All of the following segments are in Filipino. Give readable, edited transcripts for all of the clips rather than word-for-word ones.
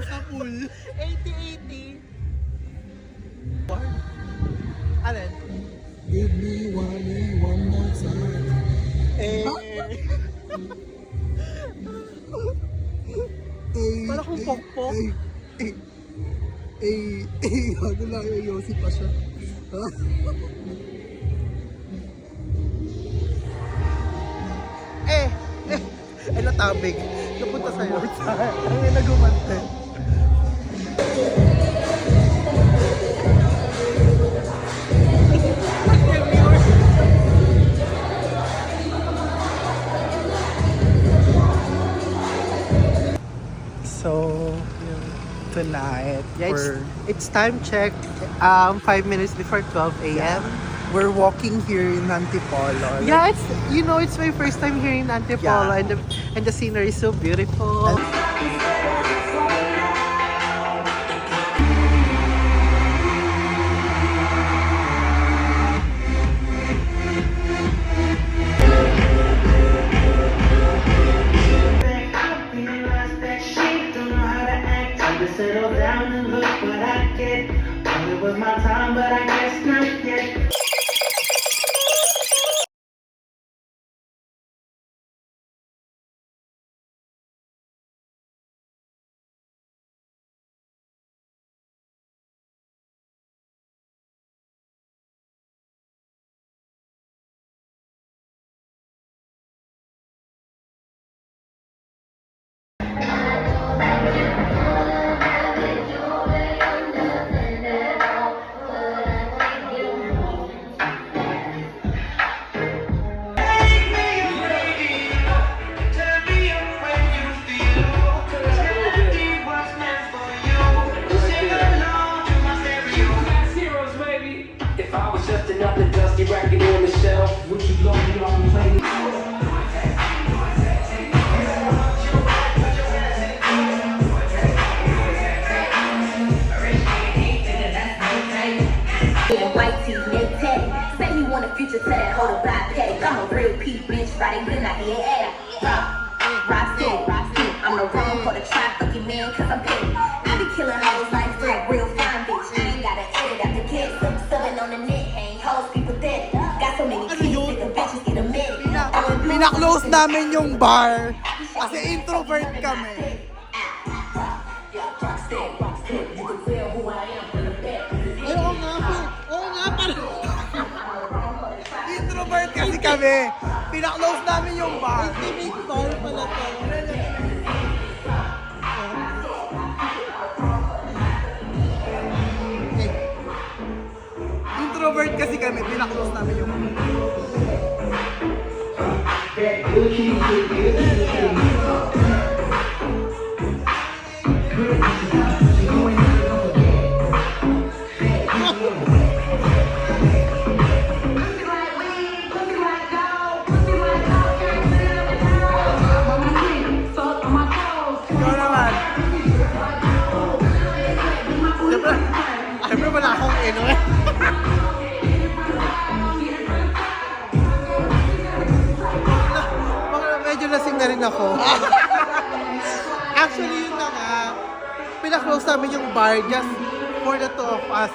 sa pool. 80-80. Alin? Give me one more time. Eh. Para kung pokpok. Ano lang, yosi pa siya. Natabig. Napunta sa'yo. Ang ina gumante. So, tonight, it's time check. 5 minutes before 12 a.m. We're walking here in Antipolo. Yeah, it's my first time here in Antipolo, and the scenery is so beautiful. Settle down and look what I get. It was my time, but I guess not yet. White teeth, neck tag. Say you want a future tag, hold a black peg. I'm a real P bitch, riding good, not the air. Rock stick, I'm the wrong for the trafficking man, cause I'm paid. I be killing hoes like for a real fine bitch. I ain't got to edit out the kids, stubbing on the net, hang hoes, people dead. Got so many kids, nigga bitches get a minute. Pina-close namin yung bar kasi introvert kami. Introvert kasi kami. Pina-close namin yung bar. Intimate bar pala to. Introvert kasi kami. Pina-close namin yung bar. Siyempre wala akong ino eh. Medyo lasing na rin ako. Actually, yun na nga. Pina-close namin yung bar just for the two of us.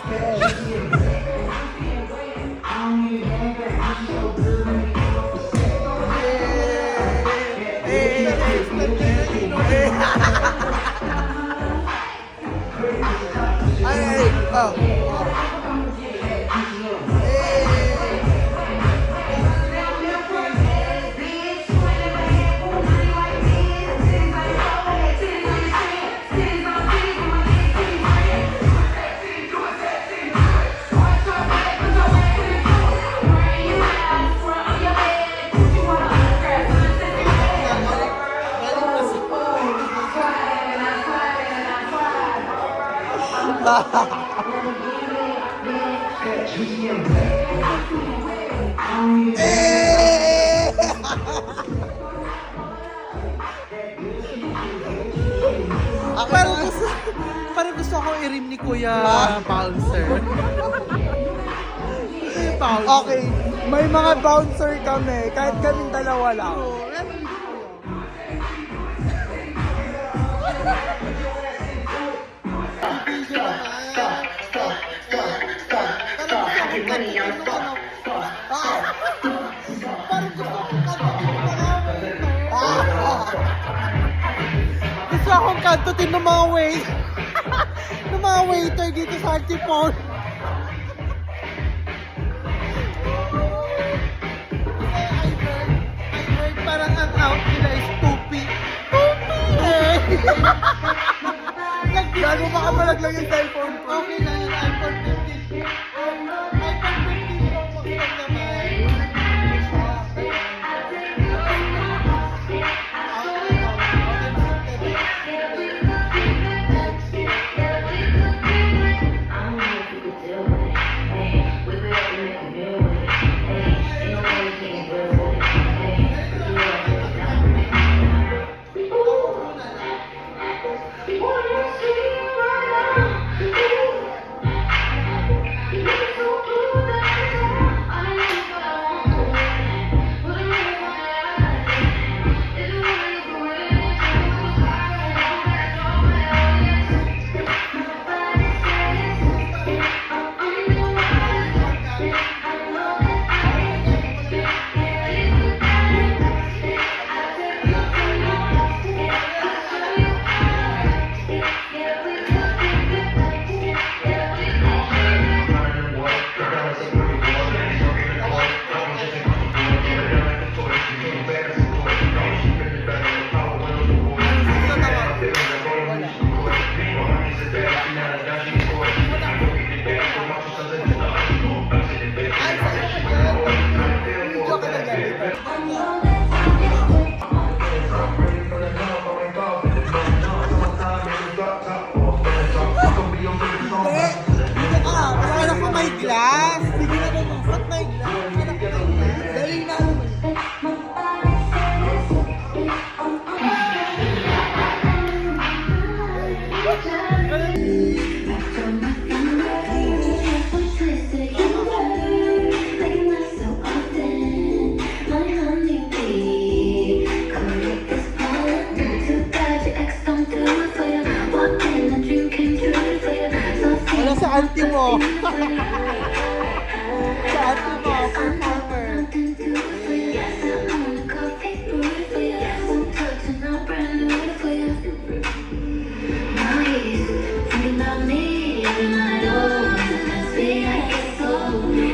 Parang gusto akong i-rim ni Kuya Bouncer. Okay, may mga bouncer kami. Kahit kaming dalawa lang. video naman. Get money on the spot. Parang gusto ko gusto akong kantutin ng mga ng mga waiter dito sa Antipolo. I heard parang ang out nila is Poopy. Gago baka malaglag yung cellphone ko. Okay na yun, iPhone 15. iPhone 15 Pro Max lang naman. Glass! Hindi na ganun. Ba't may glass? Dali na. Wala sa auntie mo. Sa auntie mo, performer.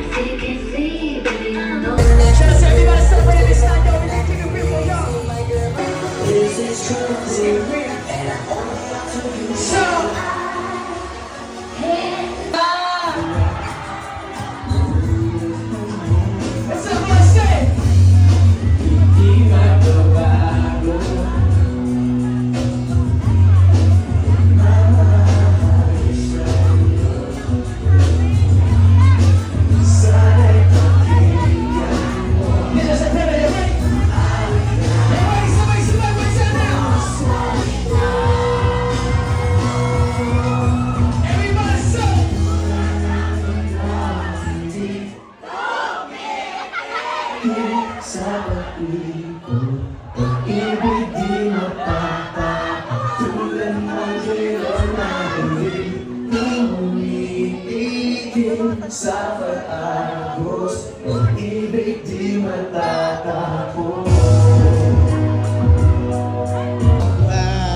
Sa pag-agos, pag-ibig di matatapos.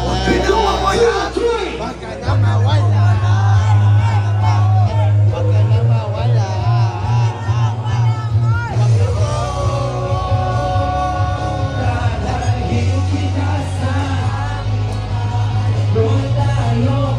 Huwag ka na mawala! Huwag ka na mawala! Huwag ka na mawala! Dahil kita sa doon tayo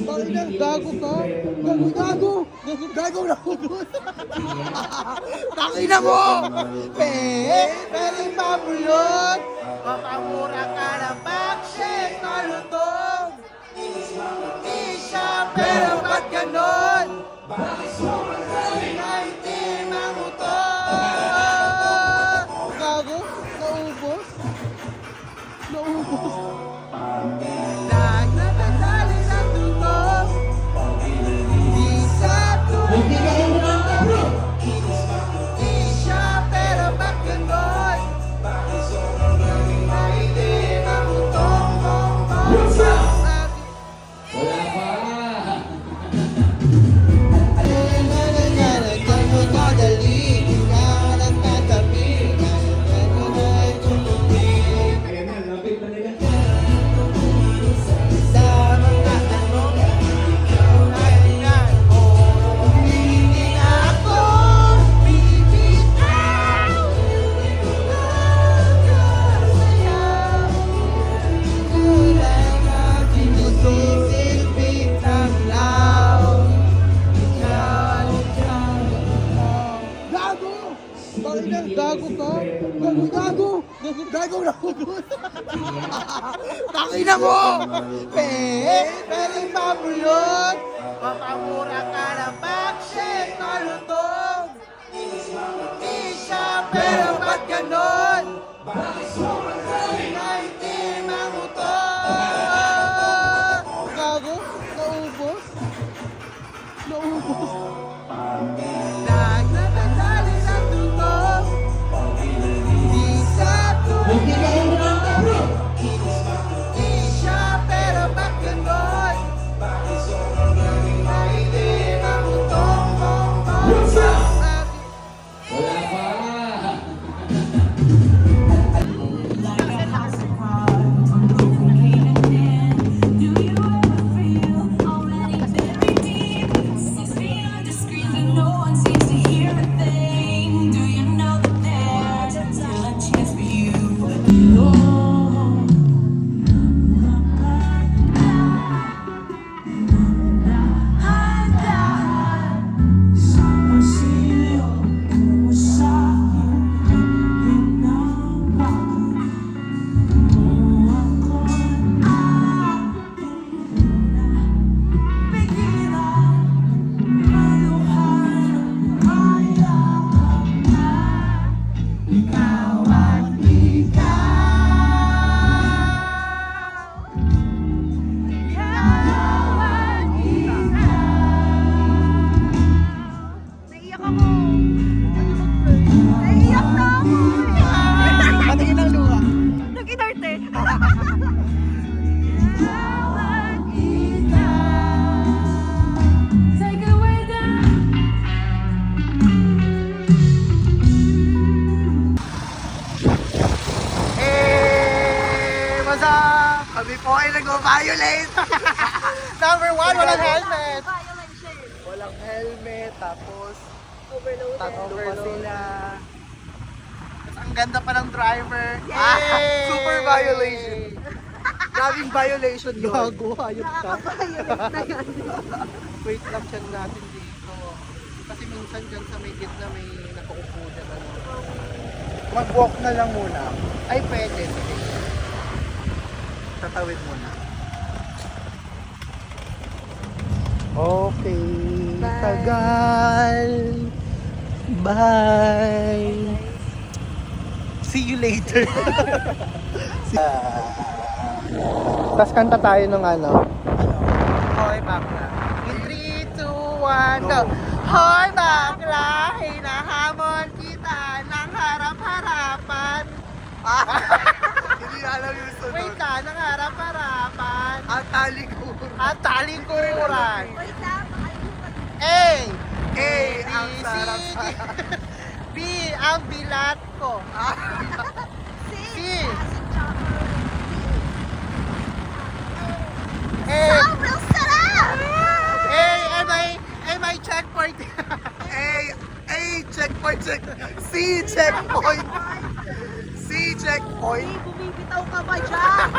Bakit na? Gago ka? Gago! Gago na ako doon! Takina mo! Pero mabulot! Papamura ka ng baksit na lutong! Di siya, pero ba't ganon? Na hindi mangutong! Gago? Naubos? Nagnapadali ng tunog. Di sa tunog. Di siya, pero ba't ganon? Na hindi mangutong. Gago ka? Gago na ako doon! Takina mo! Pero mabulot! Papamura ka ng baksit na lutong! Di siya, pero ba't ganon? Na hindi mangutong! Gago? Naubos? Nagnapadali ng tunog. Di sa tunog. Di siya, pero ba't ganon? Na hindi mangutong. Naiyak ako. Naiyak na ako. Patingin ng luha. Nag-inarte. Take it way down. What's up? Kami po ay nag-violate! Number 1, walang helmet! Violation. Walang helmet, tapos Overloaded. tatlo pa sila. Tapos ang ganda pa ng driver. Yay! Super violation. Grabing violation yun. Gago, hayop ka. Nakaka-violate na yan. Wait lang siya natin dito. Kasi minsan dyan sa may gitna may nakaupo dyan. Mag-walk na lang muna. Ay, pwede. Sige. Tatawid muna. Okay. Bye. Tagal. Bye. See you later. Tapos kanta tayo ng ano. Hoy, bakla. In 3, 2, 1, go! Hoy, bakla! Hinahamon kita ng harap-harapan. Hindi alam yung sunod. Wait ka, ng harap-harapan. At talikuran. At talikuran. Wait lang, makalimutan. A! A, ang sarap-sarap. B, ang bilat ko. C. Acid chopper. A, Sobrang sarap! am I checkpoint? A, checkpoint, C, checkpoint. C, checkpoint. Hey, bumibitaw ka ba dyan?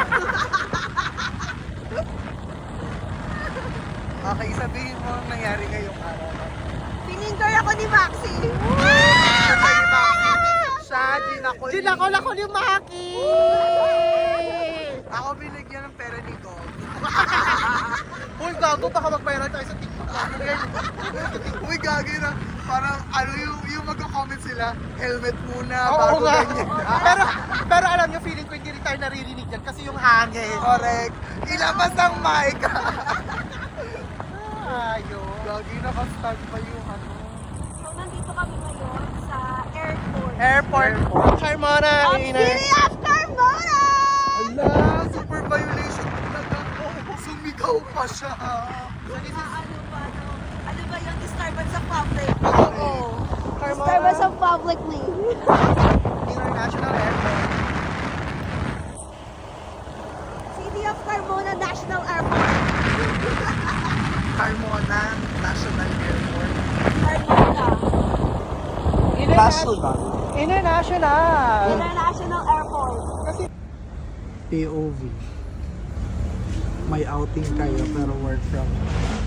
Okay, sabihin mo ang nangyari ngayong araw. Pinindor ako ni Maxi. Siya, ginakol. Ginakol ako ni Maki! Ako binigyan ng pera ni Gog. Uy, gago, baka magbayaran tayo sa TikTok. Uy, gagi na. Parang ano yung magko-comment sila, helmet muna, Oo bago nga. ganyan. pero alam nyo, feeling ko hindi rin tayo naririnig yan kasi yung hangin. Correct. Ilabas ang mic. Ayun. Gagi na ka-start pa yung ano. So, nandito kami ngayon sa airport. Airport. Carmona, City of Carmona! Ala, super violation talaga. Sumigaw pa siya. Ano ba yung disturbance of public? Oo. Disturbance of publicly. International Airport. City of Carmona National Airport. Carmona National Airport. Carmona. National. International. International Airport. POV. May outing kayo pero work from home.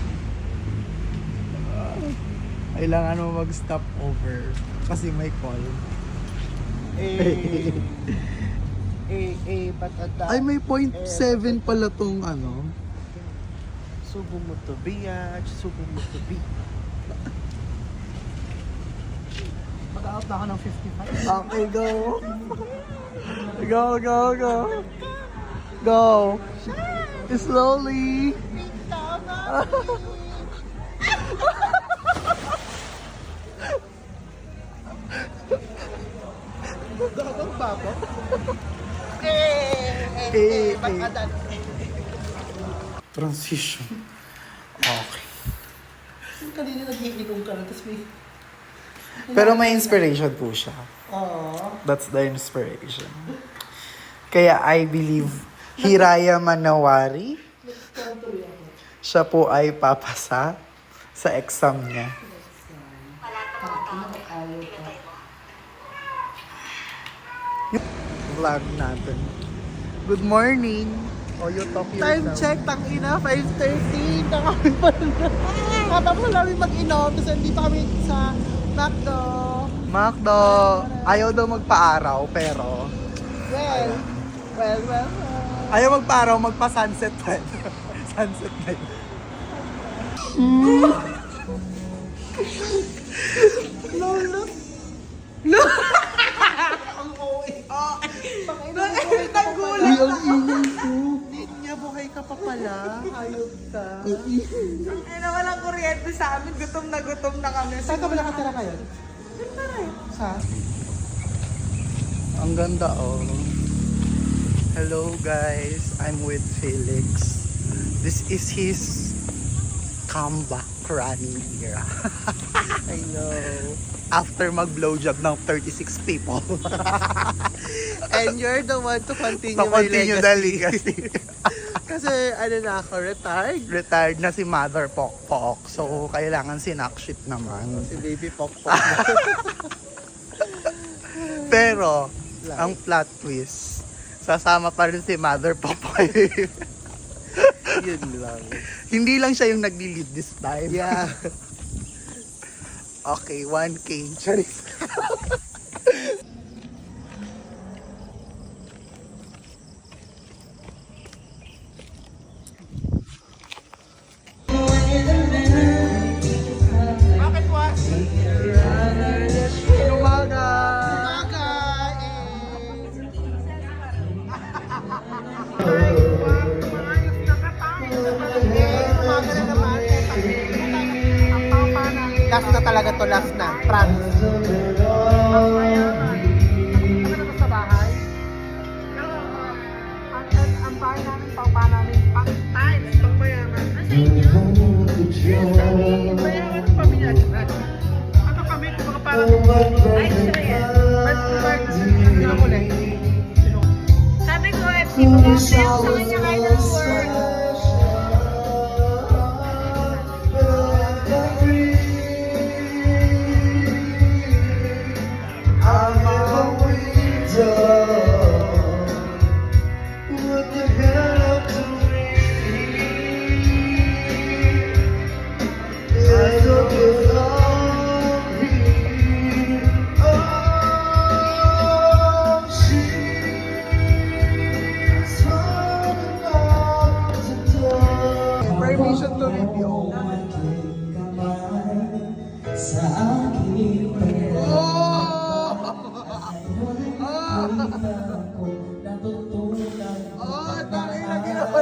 Kailangan mo mag-stop over kasi may call. Batada. Ay, may 0.7 pala tong ano. Subo mo to biya, subo mo to bi. Mag-out na ako ng 55. Okay, go. Go, go, go. Go. Slowly. Gagawang babo. Batada. Transition. Okay. Kanina nag-iinom ka na, tapos may... Pero may inspiration po siya. Oo. That's the inspiration. Kaya I believe Hiraya Manawari, siya po ay papasa sa exam niya. Yung vlog natin. Good morning. O you talk Time yourself. check, tangina, 5:30. Nakami pa rin. Katapos namin mag-inom, tapos nandito kami sa McDo. Macdo, ayaw daw magpa-araw pero Well. ayaw magpa-araw, magpa-sunset pa. Sunset na yun. Uy, ang ingay ko. Ninya, buhay ka pa pala. Hayop ka. Ay na walang kuryente sa amin, gutom na kami. Saan ka ba nakatira ngayon? Sa? Ang ganda oh. Hello guys, I'm with Felix. This is his comeback running era. I know. After mag-blowjob ng 36 people. And you're the one to continue To my continue the legacy. Kasi ano na ako, retired. Retired na si Mother Pokpok. So, kailangan sinakshit naman. Si Baby Pokpok. Pero, ang plot twist, sasama pa rin si Mother Pokpok. Yun lang. Hindi lang siya yung nag-lead this time. Yeah. Okay, 1K. Charis. Bakit was? Umaga! Umaga last na talaga to, last na. Promise. Sa bahay. Ang bahay namin, pangpa namin, pang-times, pang-mayaman. Asa inyo? Mayaman ang pamilya. Ano kami, mga parang... Ay, sure yan. Sabi ko, FC mo lang sa'yo sa kanya kahit ang work. permission to review. Oh, dahil na ginawa.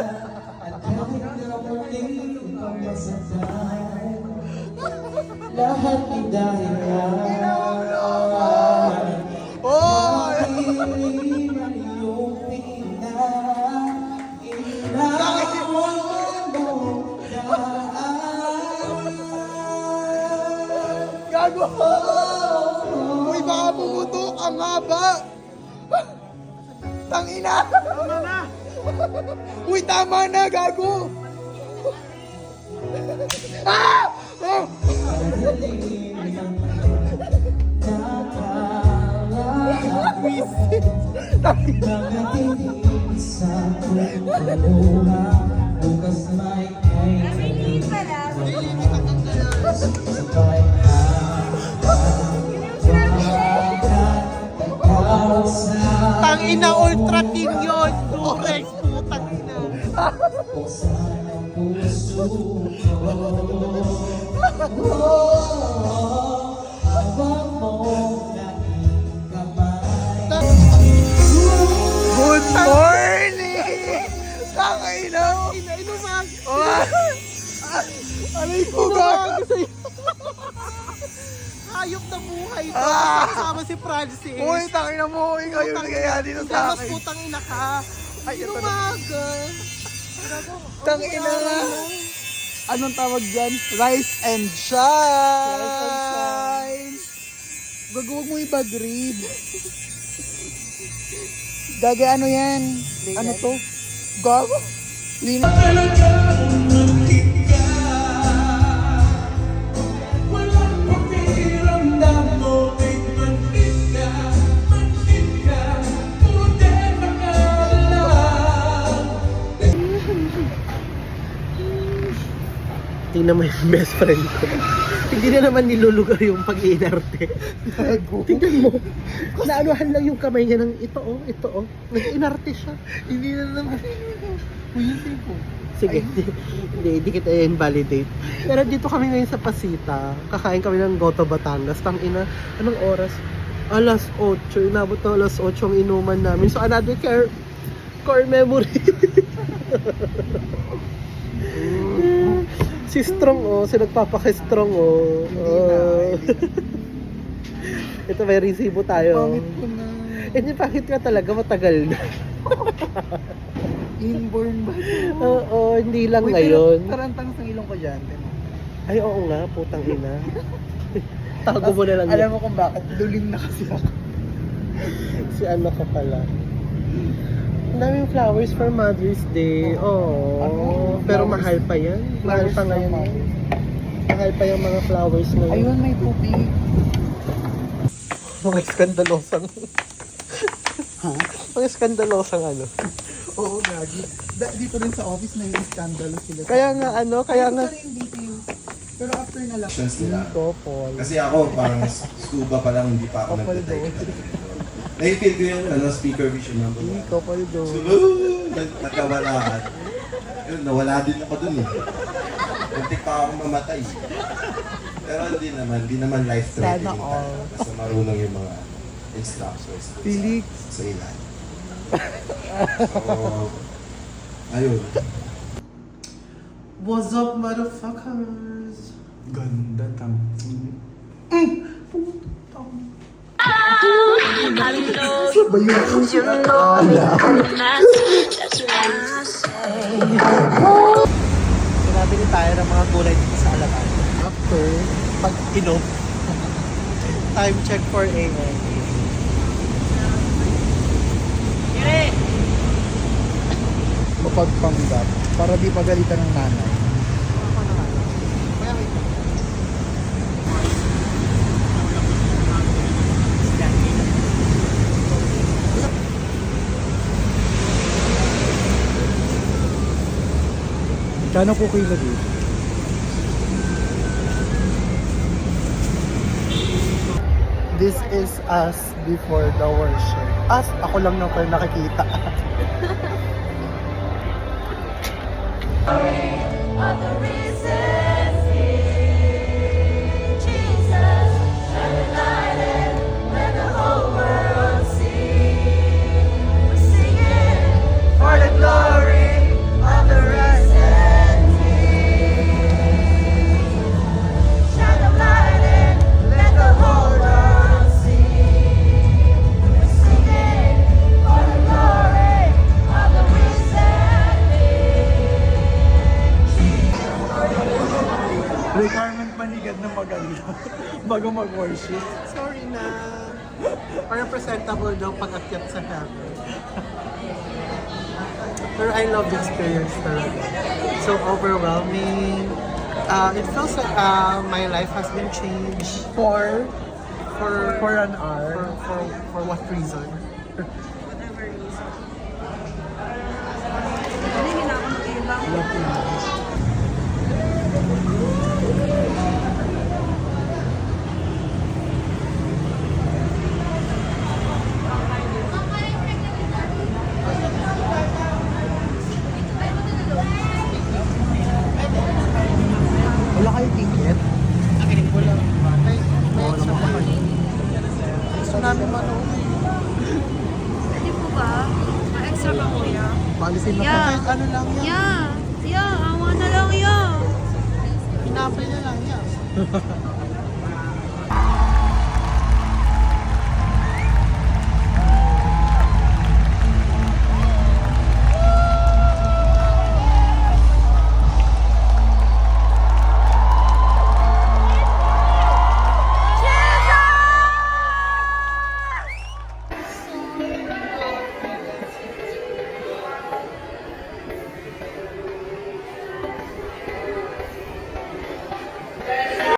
Lahat ay dahil Oh! Gago! Uy, baka pumutok ang haba! Tangina! Tama na! Uy, tama na, gago! Ah! Oh! Nabilis pala. Tangina, ultra team yun! Durex, putang ina! Good morning! Tangina! Inumag! Aray ko, gago sa'yo! Hayop na buhay ko! Kasama si Francis! Uy, tangina mo. Ikaw yung nagaya dito sa Mas akin. putang ina ka! Ay, ito na. Inumaga! Tangina nga. Anong tawag dyan? Rise and shine! Gagawag mo yung bag-read. Gaga, ano yan? Ano to? Gago? Lino. Tingnan mo yung best friend ko. Hindi na naman nilulugar yung pag-iinarte. Tingnan mo. Naanuhan lang yung kamay niya ng ito oh. Nag-inarte siya. Hindi na naman. Uy, yung cellphone. Sige, hindi kita invalidate. Pero dito kami ngayon sa Pasita. Kakain kami ng Goto Batangas. Tangina, anong oras? Alas 8. Inabot na alas 8 ang inuman namin. So another core memory. Si Strong si nagpapaka-strong Ito may resibo tayo. Pangit ko na. Hindi pangit ka talaga, matagal na. Inborn ba? Oo, hindi lang Uy, ngayon. pero tarantang sa ilong ko dyan. Ay, oo nga, putang ina. Tago mo na lang Alam yan. mo kung bakit? Duling na kasi ako. Si ano ka pala. Ang daming flowers for Mother's Day. Oh, Ano? pero Flowers? mahal pa yan. Mahal pa ngayon. Mahal pa yung mga flowers ngayon. Ayun, may tubig. Mga skandalosang. Mga skandalosang ano. Oo, gagi. Dito rin sa office na yung scandalo sila. Kaya nga kaya nga. Ito rin detail. Pero after na lang. Questions nila. Couple. Kasi ako, parang scuba pa lang, hindi pa ako Couple nag-detect. Naifeel ko yung speaker vision number 1. Couple do. Nagkawalaan. Yun, nawala din ako dun eh. Muntik pa akong mamatay. Pero hindi naman life-threatening. Sana all. Basta marunong yung mga instructors Felix. sa ilan. So, ayun. What's up, motherfuckers? Ganda tang. Nabili tayo ng mga gulay dito sa Alapan. After pag-inom, time check for AM. Mapagpanggap. Para di pagalitan ng nanay. Kano po kilo dito? This is us before the worship. Us, ako lang nang kayo nakikita. of the risen King. Jesus, shine a light and let the whole world see. We're singing for the glory of the risen King. Shine a light and let the whole world see. We're singing for the glory of the risen Ray Carmen Panigad na maganda bago mag-worship. Sorry na. Parang presentable daw pag-akyat sa heaven. Pero I love the experience talaga. So overwhelming. It feels like my life has been changed. For For an hour. for what reason? whatever reason. Hindi na ako mag-ibang. Wala kayong ticket? Wala. Ay, wala naman pa kayo. Gusto namin manood. Hindi po ba? Ma-extra ba kuya? Polisin na Yeah. kahit ano lang yan. Yeah. Yeah, awa na lang yan. Pinapay na lang yan.